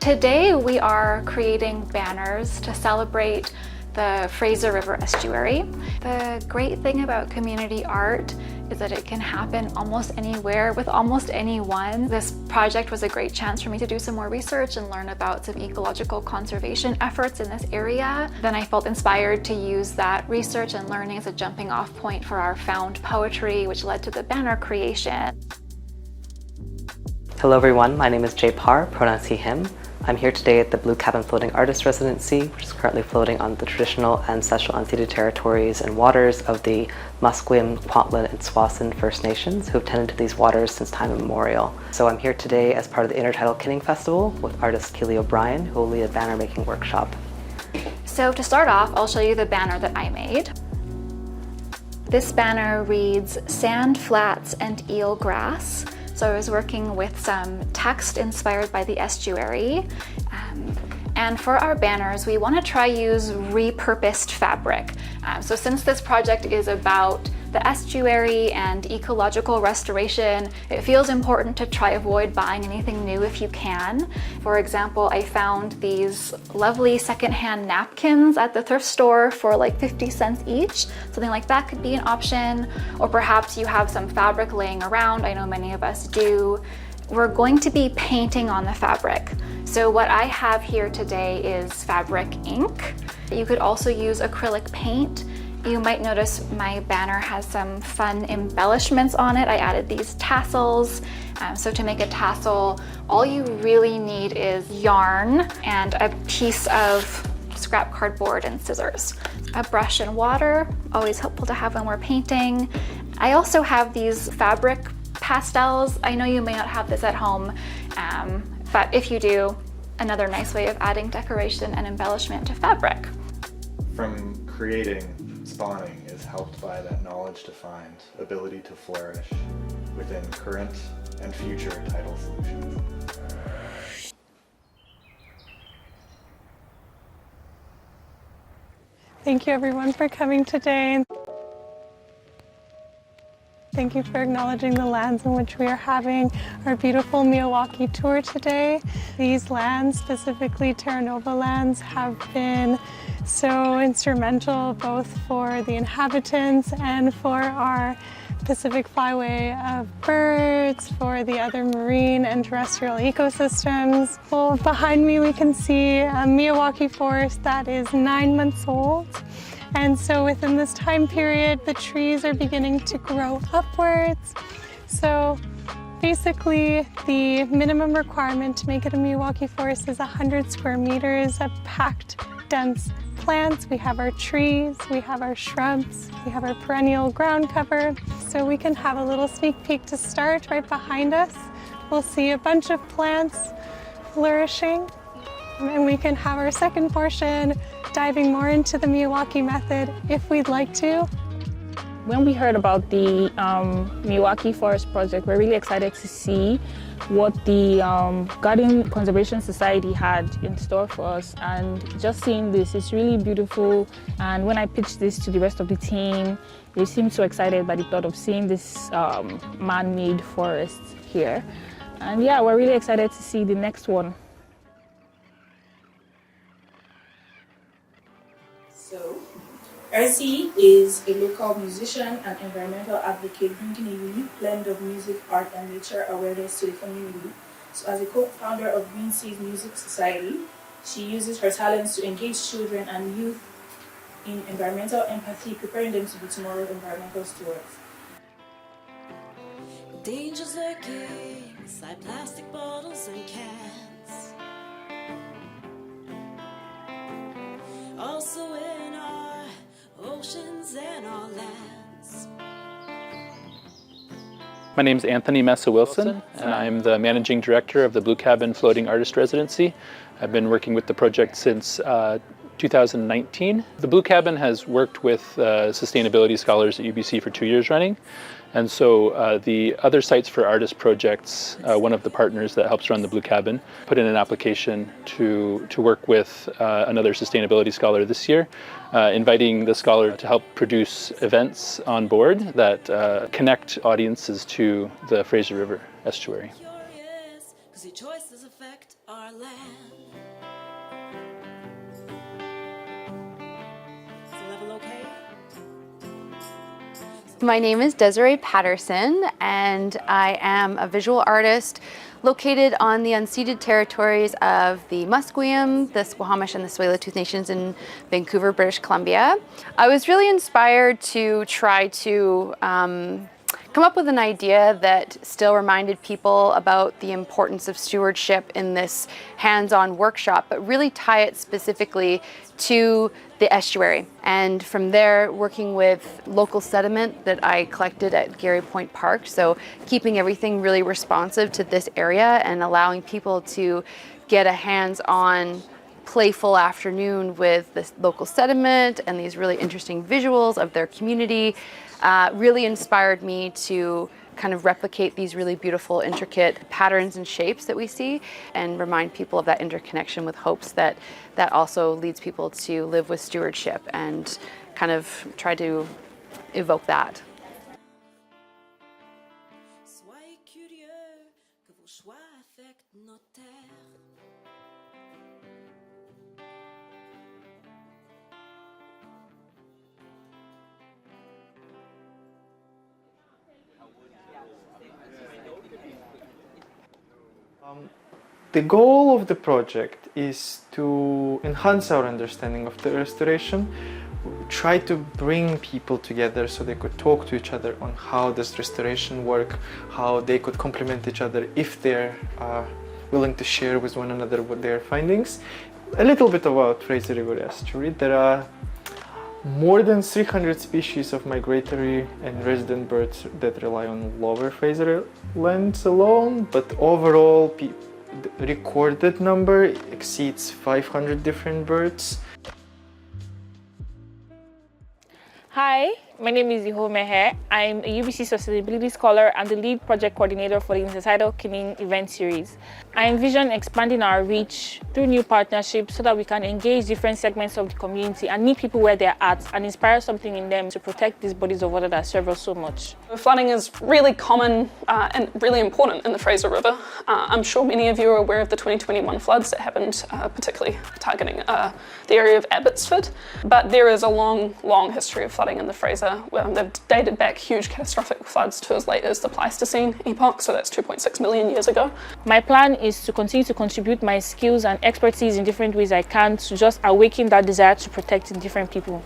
Today we are creating banners to celebrate the Fraser River estuary. The great thing about community art is that it can happen almost anywhere with almost anyone. This project was a great chance for me to do some more research and learn about some ecological conservation efforts in this area. Then I felt inspired to use that research and learning as a jumping off point for our found poetry, which led to the banner creation. Hello everyone, my name is Jay Parr, pronouns he, him. I'm here today at the Blue Cabin Floating Artist Residency, which is currently floating on the traditional ancestral unceded territories and waters of the Musqueam, Kwantlen, and Tsawwassen First Nations, who have tended to these waters since time immemorial. So I'm here today as part of the Intertidal Kinning Festival with artist Keely O'Brien, who will lead a banner making workshop. So to start off, I'll show you the banner that I made. This banner reads, "Sand flats and eel grass." So I was working with some text inspired by the estuary. And for our banners, we want to try use repurposed fabric. So since this project is about the estuary and ecological restoration, it feels important to try avoid buying anything new if you can. For example, I found these lovely secondhand napkins at the thrift store for like 50 cents each. Something like that could be an option. Or perhaps you have some fabric laying around. I know many of us do. We're going to be painting on the fabric. So what I have here today is fabric ink. You could also use acrylic paint. You might notice my banner has some fun embellishments on it. I added these tassels. So to make a tassel, all you really need is yarn and a piece of scrap cardboard and scissors. A brush and water, always helpful to have when we're painting. I also have these fabric pastels. I know you may not have this at home, but if you do, another nice way of adding decoration and embellishment to fabric. From creating, spawning is helped by that knowledge to find, ability to flourish within current and future tidal solutions. Thank you everyone for coming today. Thank you for acknowledging the lands in which we are having our beautiful Miyawaki tour today. These lands, specifically Terra Nova lands, have been so instrumental both for the inhabitants and for our Pacific flyway of birds, for the other marine and terrestrial ecosystems. Well, behind me we can see a Miyawaki forest that is 9 months old. And so within this time period, the trees are beginning to grow upwards. So basically, the minimum requirement to make it a Miyawaki forest is 100 square meters of packed, dense plants. We have our trees, we have our shrubs, we have our perennial ground cover. So we can have a little sneak peek to start right behind us. We'll see a bunch of plants flourishing. And we can have our second portion diving more into the Miyawaki method if we'd like to. When we heard about the Miyawaki Forest Project, we're really excited to see what the Garden Conservation Society had in store for us. And just seeing this is really beautiful. And when I pitched this to the rest of the team, they seemed so excited by the thought of seeing this man-made forest here. And yeah, we're really excited to see the next one. So, RC is a local musician and environmental advocate bringing a unique blend of music, art, and nature awareness to the community. So as a co-founder of Green Seas Music Society, she uses her talents to engage children and youth in environmental empathy, preparing them to be tomorrow's environmental stewards. Dangers lurking inside plastic bottles and cans. Also in our oceans and our lands. My name is Anthony Massa-Wilson, and I'm the Managing Director of the Blue Cabin Floating Artist Residency. I've been working with the project since 2019. The Blue Cabin has worked with sustainability scholars at UBC for 2 years running. And so the Other Sites for Artists projects, one of the partners that helps run the Blue Cabin, put in an application to work with another sustainability scholar this year, inviting the scholar to help produce events on board that connect audiences to the Fraser River estuary. Curious, 'cause your choices affect our land. My name is Desiree Patterson, and I am a visual artist located on the unceded territories of the Musqueam, the Squamish, and the Tsleil-Waututh Nations in Vancouver, British Columbia. I was really inspired to try to come up with an idea that still reminded people about the importance of stewardship in this hands-on workshop, but really tie it specifically to the estuary. And from there, working with local sediment that I collected at Garry Point Park, so keeping everything really responsive to this area and allowing people to get a hands-on playful afternoon with this local sediment and these really interesting visuals of their community really inspired me to kind of replicate these really beautiful, intricate patterns and shapes that we see and remind people of that interconnection with hopes that also leads people to live with stewardship and kind of try to evoke that. Soyez curieux que vos choix affectent nos terres. The goal of the project is to enhance our understanding of the restoration, try to bring people together so they could talk to each other on how does restoration work, how they could complement each other if they're willing to share with one another what their findings. A little bit about Fraser River Estuary. There are more than 300 species of migratory and resident birds that rely on lower Fraser lands alone, but overall the recorded number exceeds 500 different birds. Hi, my name is Ihomehe. I'm a UBC Sustainability Scholar and the lead project coordinator for the Intertidal Kinning event series. I envision expanding our reach through new partnerships so that we can engage different segments of the community and meet people where they're at and inspire something in them to protect these bodies of water that serve us so much. Flooding is really common and really important in the Fraser River. I'm sure many of you are aware of the 2021 floods that happened, particularly targeting the area of Abbotsford. But there is a long history of flooding in the Fraser. They've dated back huge catastrophic floods to as late as the Pleistocene epoch, so that's 2.6 million years ago. My plan is to continue to contribute my skills and expertise in different ways I can to just awaken that desire to protect different people.